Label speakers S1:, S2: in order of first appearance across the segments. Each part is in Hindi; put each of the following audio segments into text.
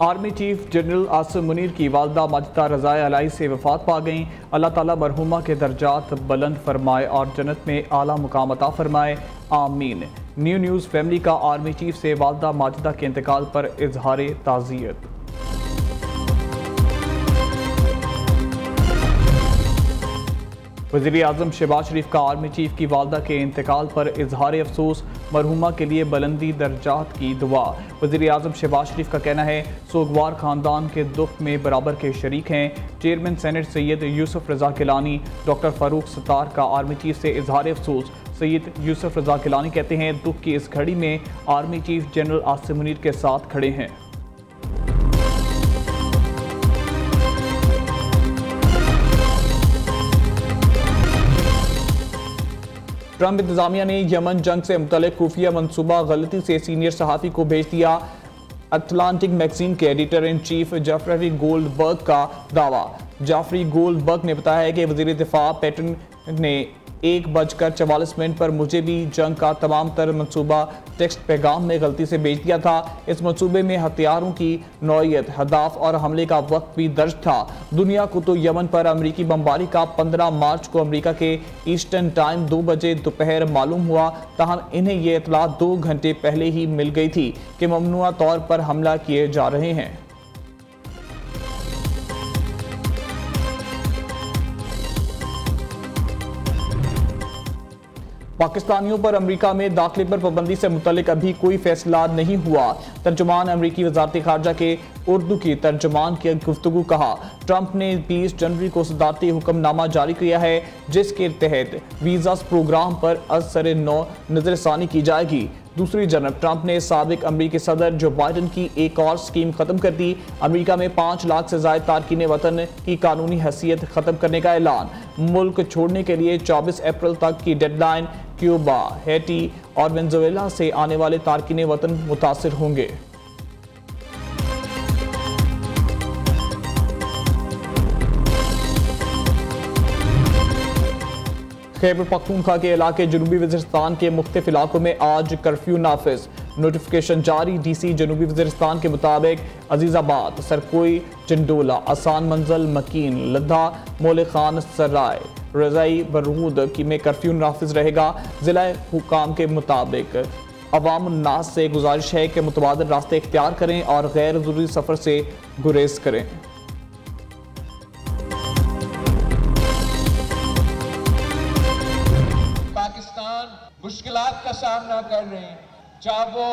S1: Army chief general Asim Munir की वालदा माजिदा रज़ाए अलाई से वफ़ात पा गईं। अल्लाह ताला मरहुमा के दर्जात बुलंद फरमाए और जन्नत में आला मुकाम अता फरमाए, आमीन। न्यूज़ फैमिली का आर्मी चीफ से वालदा माजिदा के इंतकाल पर इजहार ताज़ियत। वज़ीर आज़म शहबाज शरीफ का आर्मी चीफ की वालदा के इंतकाल पर इजहार अफसोस, मरहुमा के लिए बुलंदी दर्जात की दुआ। वज़ीर आज़म शहबाज शरीफ का कहना है सोगवार ख़ानदान के दुख में बराबर के शरीक हैं। चेयरमैन सेनेट सैयद यूसुफ रज़ा गिलानी डॉक्टर फ़ारूक सत्तार का आर्मी चीफ से इजहार अफसोस। सैयद यूसुफ रज़ा गिलानी कहते हैं दुख की इस घड़ी में army chief general Asim Munir के साथ खड़े हैं। ट्रंप इंतजामिया ने यमन जंग से मुतल्लिक खुफिया मंसूबा गलती से सीनियर सहाफ़ी को भेज दिया। अटलांटिक मैगजीन के editor in chief Jeffrey Goldberg का दावा। जाफरी गोल्डबर्ग ने बताया है कि वज़ीर दिफा पैटन ने 1:44 पर मुझे भी जंग का तमाम तर मंसूबा टेक्स्ट पैगाम में गलती से भेज दिया था। इस मंसूबे में हथियारों की नौइयत, हदाफ और हमले का वक्त भी दर्ज था। दुनिया को तो यमन पर अमरीकी बमबारी का 15 मार्च को अमरीका के ईस्टर्न टाइम 2 बजे दोपहर मालूम हुआ, तहम इन्हें यह इतला 2 घंटे पहले ही मिल गई थी कि ममनुआ तौर पर हमला किए जा रहे हैं। पाकिस्तानियों पर अमरीका में दाखिले पर पाबंदी से मुतल्लिक अभी कोई फैसला नहीं हुआ। तर्जुमान अमरीकी वजारत खारजा के उर्दू की तर्जुमान की गुफ्तगू कहा। ट्रंप ने 20 जनवरी को सदारती हुक्मनामा जारी किया है जिसके तहत वीज़ा प्रोग्राम पर असर नौ नजरसानी की जाएगी। दूसरी जानब ट्रंप ने साबिक अमरीकी सदर जो बाइडन की एक और स्कीम खत्म कर दी। अमरीका में 5 लाख से ज़ायद तारकीन वतन की कानूनी हैसियत खत्म करने का ऐलान। मुल्क छोड़ने के लिए 24 अप्रैल तक की डेडलाइन। क्यूबा, हैटी और वेनेजुएला से आने वाले तारकीन वतन मुतासिर होंगे। खैबर पख्तूनख्वा के इलाके जनूबी वज़ीरिस्तान के मुख्तलिफ इलाकों में आज कर्फ्यू नाफिज। नोटिफिकेशन जारी। डीसी जनूबी वज़ीरिस्तान के मुताबिक अजीज़ाबाद, सरकोई, चंडोला, आसान मंजल, मकीन, लद्दा, मोले खान सराय, रज़ाई, बरूद की में कर्फ्यू नाफिज रहेगा। ज़िला हुकाम के मुताबिक अवाम उन्नास से गुजारिश है कि मुतबादिल रास्ते इख्तियार करें और गैर ज़रूरी सफ़र से गुरेज करें।
S2: मुश्किलात का सामना कर रहे हैं, चाहे वो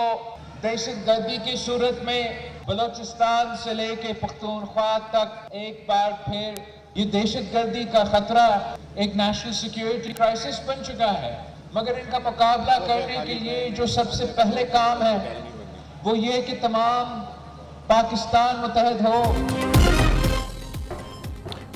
S2: दहशतगर्दी की सूरत में बलोचिस्तान से लेके पख्तूनख्वा तक एक बार फिर ये दहशतगर्दी का खतरा एक नेशनल सिक्योरिटी क्राइसिस बन चुका है। मगर इनका मुकाबला करने के लिए जो सबसे पहले काम है वो ये कि तमाम पाकिस्तान मुत्तहद हो।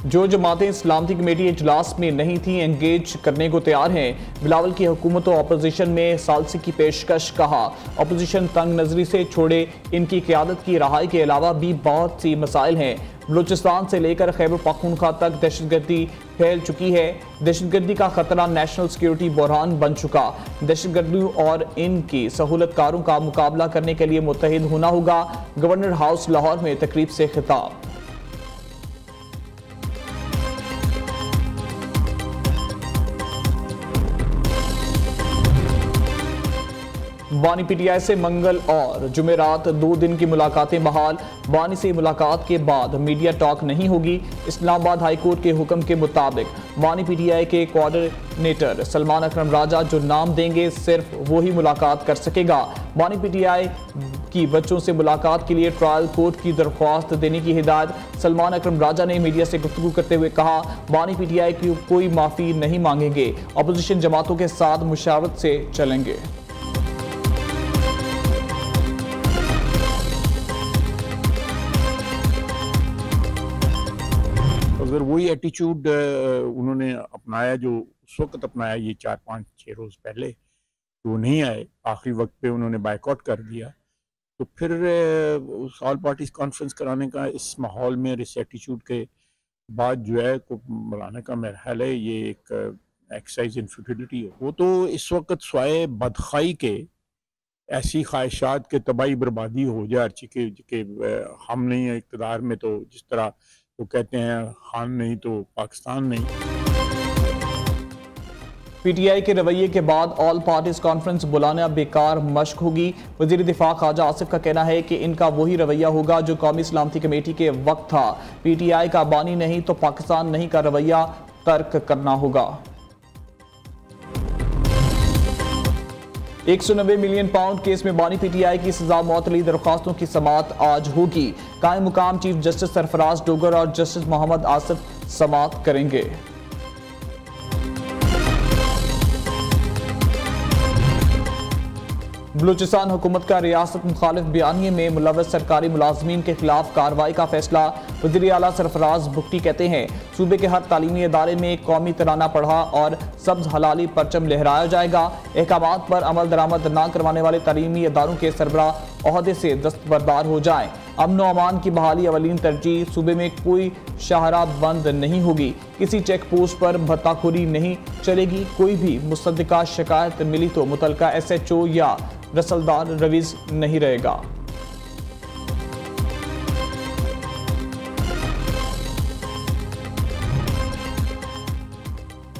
S1: जो जमातें इस्लामती कमेटी इजलास में नहीं थी एंगेज करने को तैयार हैं। बिलावल की हुकूमत और अपोजिशन में सालसी की पेशकश। कहा अपोजिशन तंग नजरी से छोड़े, इनकी क़यादत की रहाई के अलावा भी बहुत सी मसाइल हैं। बलूचिस्तान से लेकर खैबर पख्तूनख्वा तक दहशतगर्दी फैल चुकी है। दहशतगर्दी का खतरा नेशनल सिक्योरिटी बहरान बन चुका। दहशतगर्दी और इनकी सहूलतकारों का मुकाबला करने के लिए मुत्तहिद होना होगा। गवर्नर हाउस लाहौर में तकरीब से खिताब। बानी पीटीआई से मंगल और जुमेरात 2 दिन की मुलाकातें बहाल। बानी से मुलाकात के बाद मीडिया टॉक नहीं होगी। इस्लामाबाद हाई कोर्ट के हुक्म के मुताबिक बानी पीटीआई के कोऑर्डिनेटर सलमान अकरम राजा जो नाम देंगे सिर्फ वो ही मुलाकात कर सकेगा। बानी पीटीआई की बच्चों से मुलाकात के लिए ट्रायल कोर्ट की दरख्वास्त देने की हिदायत। सलमान अकरम राजा ने मीडिया से गुफ्तगू करते हुए कहा बानी पीटीआई की कोई माफ़ी नहीं मांगेंगे, अपोजिशन जमातों के साथ मुशावरत से चलेंगे।
S3: अगर वही एटीट्यूड उन्होंने अपनाया जो उस वक्त अपनाया, ये 4-5-6 रोज़ पहले, तो वो नहीं आए, आखिरी वक्त पे उन्होंने बाइकआउट कर दिया, तो फिर उस ऑल पार्टीज कॉन्फ्रेंस कराने का इस माहौल में इस एटीट्यूड के बाद जो है को बुलाने का मेरा ख्याल है ये एक एक्सरसाइज इन फ्यूटिलिटी है। वो तो इस वक्त स्वाय बदखाई के ऐसी ख्वाहिशात के तबाही बर्बादी हो जाए कि हम नहीं है इक़्तिदार में, तो जिस तरह वो कहते हैं खान नहीं तो पाकिस्तान नहीं।
S1: पीटीआई के रवैये के बाद ऑल पार्टीज कॉन्फ्रेंस बुलाना बेकार मशक होगी। वज़ीर दिफा ख्वाजा आसिफ का कहना है कि इनका वही रवैया होगा जो कौमी सलामती कमेटी के वक्त था। पीटीआई का बानी नहीं तो पाकिस्तान नहीं का रवैया तर्क करना होगा। 190 मिलियन पाउंड केस में बानी पीटीआई की सजा मुअत्तली दरख्वास्तों की समाअत आज होगी। कायम मुकाम चीफ जस्टिस सरफराज डोगर और जस्टिस मोहम्मद आसिफ समाअत करेंगे। बलूचिस्तान हुकूमत का रियासत मुखालिफ बयानिए में मुलव्वस सरकारी मुलाजमीन के खिलाफ कार्रवाई का फैसला। वज़ीर आला सरफराज भुगटी कहते हैं सूबे के हर तालीमी इदारे में कौमी तराना पढ़ा और सब्ज हलाली परचम लहराया जाएगा। अहकामात पर अमल दरामद न करवाने वाले तालीमी इदारों के सरबराह ओहदे से दस्तबरदार हो जाएं। अमन व अमान की बहाली अवलीन तरजीह। सूबे में कोई शाहरा बंद नहीं होगी। किसी चेक पोस्ट पर भत्ताखोरी नहीं चलेगी। कोई भी मुसद्दिका शिकायत मिली तो मुतलका SHO या रसलदार रवीज नहीं रहेगा।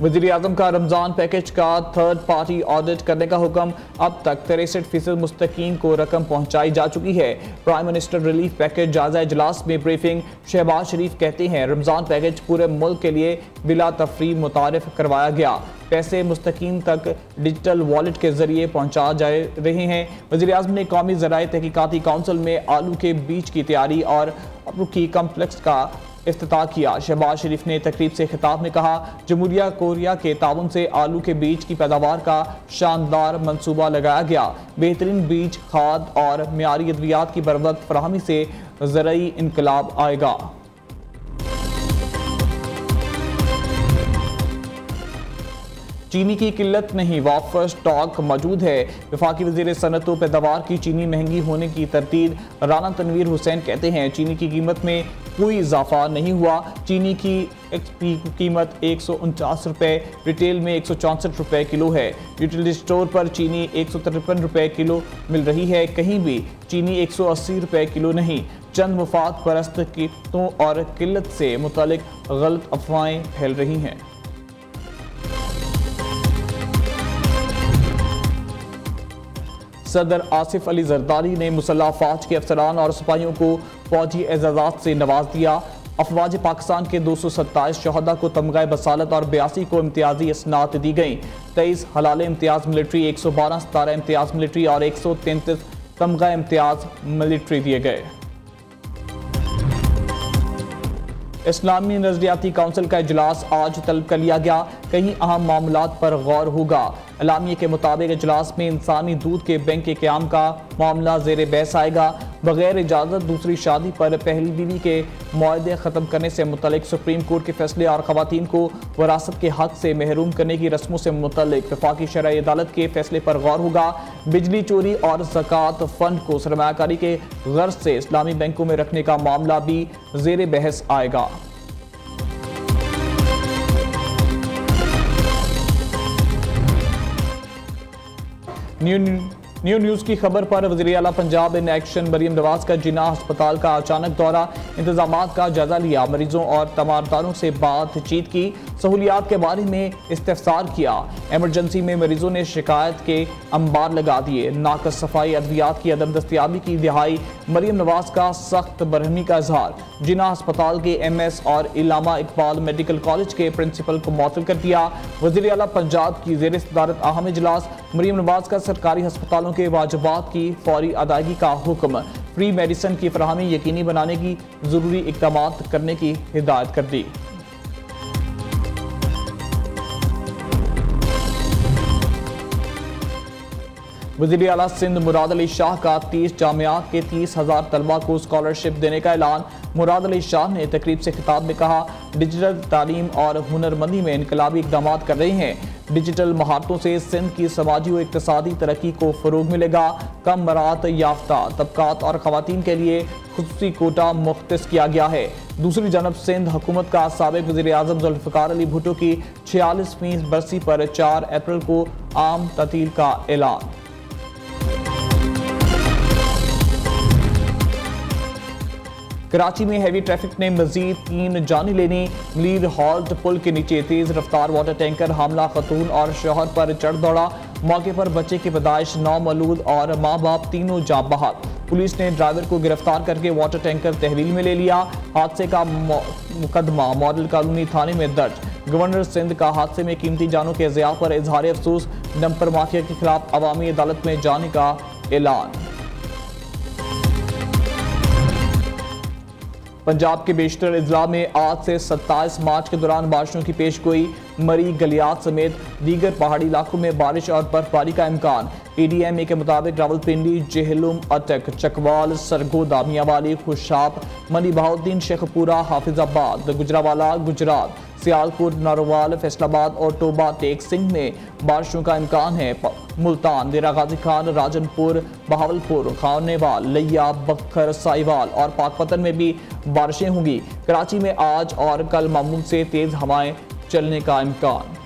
S1: वज़ीर आज़म का रमज़ान पैकेज का थर्ड पार्टी ऑडिट करने का हुक्म। अब तक 63% मुस्तकीन को रकम पहुंचाई जा चुकी है। प्राइम मिनिस्टर रिलीफ पैकेज जायजा इजलास में ब्रीफिंग। शहबाज शरीफ कहते हैं रमज़ान पैकेज पूरे मुल्क के लिए बिला तफरीक मुतारिफ करवाया गया। पैसे मुस्तकीन तक डिजिटल वॉलेट के जरिए पहुंचा जा रहे हैं। वज़ीर आज़म ने कौमी ज़राए तहकीकाती काउंसिल में आलू के बीज की तैयारी और रुकी कम्प्लेक्स का इफ्तिताह किया। शहबाज शरीफ ने तकरीब से खिताब में कहा जमहूरिया कोरिया के ताउन से आलू के बीज की पैदावार का शानदार मंसूबा लगाया गया। बेहतरीन बीज, खाद और मियारी अद्वियात की बरवक्त फराहमी से ज़राई इनकलाब आएगा। चीनी की किल्लत नहीं, वाफर स्टॉक मौजूद है। वफाकी वज़ीर सनअत व पैदावार की चीनी महंगी होने की तरतीब। राना तनवीर हुसैन कहते हैं चीनी की कीमत में कोई इजाफा नहीं हुआ। चीनी की XP कीमत 149 रुपये, रिटेल में 164 रुपये किलो है। यूटिलिटी स्टोर पर चीनी 153 रुपये किलो मिल रही है। कहीं भी चीनी 180 रुपये किलो नहीं। चंद मुफाद परस्त कीमतों और किल्लत से मुतालिक गलत अफवाहें फैल रही हैं। सदर आसिफ अली जरदारी ने मुसल्लह फौज के अफसरान और सिपाहियों को फौजी एजाज़ात से नवाज दिया। अफवाज पाकिस्तान के 227 शहदा को तमगा बसालत और 82 को इम्तियाजी इसनात दी गई। 23 हलाल इम्तियाज़ मिलिट्री, 112 सितारा इम्तियाज़ मिलिट्री और 133 तमगा इम्तियाज़ मिलिट्री दिए गए। इस्लामी नजरियाती काउंसिल का इजलास आज तलब कर लिया गया। कई अहम मामलात पर गौर होगा। एलामिया के मुताबिक इजलास में इंसानी दूध के बैंक के क़याम का मामला ज़ेर बहस आएगा। बगैर इजाज़त दूसरी शादी पर पहली बीवी के मुआहदे ख़त्म करने से मुतल्लिक सुप्रीम कोर्ट के फैसले और ख़वातीन को वरासत के हक़ से महरूम करने की रस्मों से मुतल्लिक वफ़ाक़ी शरई अदालत के फैसले पर गौर होगा। बिजली चोरी और ज़कात फ़ंड को सरमायाकारी के गर्ज से इस्लामी बैंकों में रखने का मामला भी ज़ेर बहस आएगा। न्यू न्यूज़ की खबर पर वज़ीर आला पंजाब इन एक्शन मरीम नवाज का जिन्ना अस्पताल का अचानक दौरा। इंतजामात का जायजा लिया, मरीजों और तमारदारों से बातचीत की, सहूलियात के बारे में इस्तिफसार किया। एमरजेंसी में मरीजों ने शिकायत के अंबार लगा दिए। नाकस सफाई, अद्वियात की अदम दस्तियाबी की दिहाई। मरीम नवाज का सख्त बरहमी का इजहार। जिन्ना अस्पताल के MS और इलामा इकबाल मेडिकल कॉलेज के प्रिंसिपल को मुअत्तल कर दिया। वज़ीर आला पंजाब की ज़ेर सदारत अहम इजलास। मरीम नवाज का सरकारी अस्पतालों के वाजिबात की फौरी अदायगी का हुक्म। फ्री मेडिसिन की फराहमी यकीनी बनाने की ज़रूरी इक़दामात करने की हिदायत कर दी। वज़ीर आला सिंध मुराद अली शाह का 30 जामियात के 30,000 तलबा को स्कॉलरशिप देने का ऐलान। मुराद अली शाह ने तकरीब से खिताब में कहा डिजिटल तालीम और हुनरमंदी में इनकलाबी इक़दाम कर रहे हैं। डिजिटल महारतों से सिंध की समाजी व इक़्तिसादी तरक्की को फ़रोग़ मिलेगा। कम मरात याफ्ता तबकात और ख़वातीन के लिए खुसूसी कोटा मुख्तस किया गया है। दूसरी जानब सिंध हुकूमत का साबिक़ वज़ीर आज़म ज़ुल्फ़िकार अली भुट्टो की 46वीं बरसी पर 4 अप्रैल को आम ततील का ऐलान। कराची में हैवी ट्रैफिक ने मजीद 3 जाने लेनी। मीर हॉल्ट पुल के नीचे तेज रफ्तार वाटर टैंकर हामला खतून और शौहर पर चढ़ दौड़ा। मौके पर बच्चे की पैदाइश नौमौलूद और माँ बाप तीनों जाँ बहाल। पुलिस ने ड्राइवर को गिरफ्तार करके वाटर टैंकर तहवील में ले लिया। हादसे का मुकदमा मॉडल कॉलोनी थाने में दर्ज। गवर्नर सिंध का हादसे में कीमती जानों के ज़िया पर इजहार अफसोस। डंपर माफिया के खिलाफ अवामी अदालत में जाने का ऐलान। पंजाब के बेशतर अजला में आज से 27 मार्च के दौरान बारिशों की पेशगोई। मरी, गलियात समेत दीगर पहाड़ी इलाकों में बारिश और बर्फबारी का इम्कान। PDMA के मुताबिक रावलपिंडी, जेहलुम, अटक, चकवाल, सरगोदा, मियांवाली, खुशाब, मनी बहाउद्दीन, शेखपुरा, हाफिजाबाद, गुजरावाला, गुजरात, सियालकोट, नारोवाल, फैसलाबाद और टोबा टेक सिंह में बारिशों का इम्कान है। मुल्तान, देरा गाजी खान, राजनपुर, बहावलपुर, खानेवाल, लिया, बखर, साहिवाल और पाकपतन में भी बारिशें होंगी। कराची में आज और कल मामूल से तेज हवाएं चलने का इम्कान।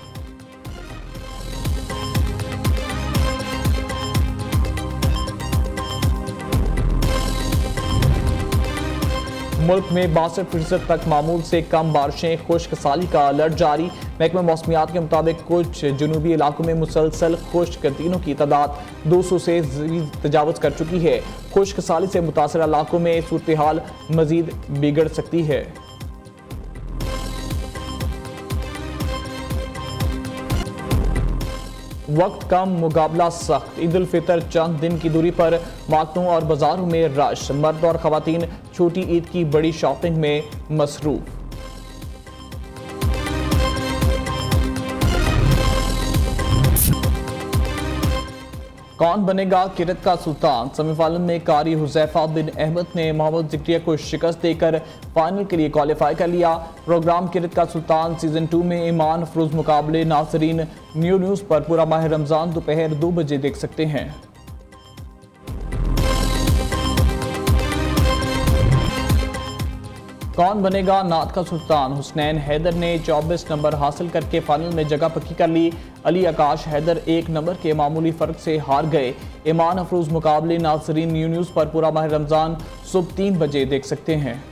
S1: मुल्क में 62% तक मामूल से कम बारिशें। खुश्क साली का अलर्ट जारी। महकमा मौसमियात के मुताबिक कुछ जुनूबी इलाकों में मुसलसल खुश्क दिनों की तादाद 200 से तजावज़ कर चुकी है। खुश्क साली से मुतासर इलाकों में सूरत हाल मजीद बिगड़ सकती है। वक्त कम, मुकाबला सख्त। ईद उल फितर चंद दिन की दूरी पर मार्केटों और बाजारों में रश। मर्द और खवातीन छोटी ईद की बड़ी शॉपिंग में मसरूफ। कौन बनेगा किरत का सुल्तान? सेमीफाइनल में कारी हुजैफा बिन अहमद ने मोहम्मद ज़िक्रिया को शिकस्त देकर फाइनल के लिए क्वालिफाई कर लिया। प्रोग्राम किरत का सुल्तान सीजन 2 में ईमान अफरोज मुकाबले नाजरीन न्यूज़ पर पूरा माह रमजान दोपहर 2 बजे देख सकते हैं। कौन बनेगा नात का सुल्तान? हुसनैन हैदर ने 24 नंबर हासिल करके फाइनल में जगह पक्की कर ली। अली आकाश हैदर 1 नंबर के मामूली फर्क से हार गए। ईमान अफरोज मुकाबले नाजरीन न्यूज़ पर पूरा माह रमजान सुबह 3 बजे देख सकते हैं।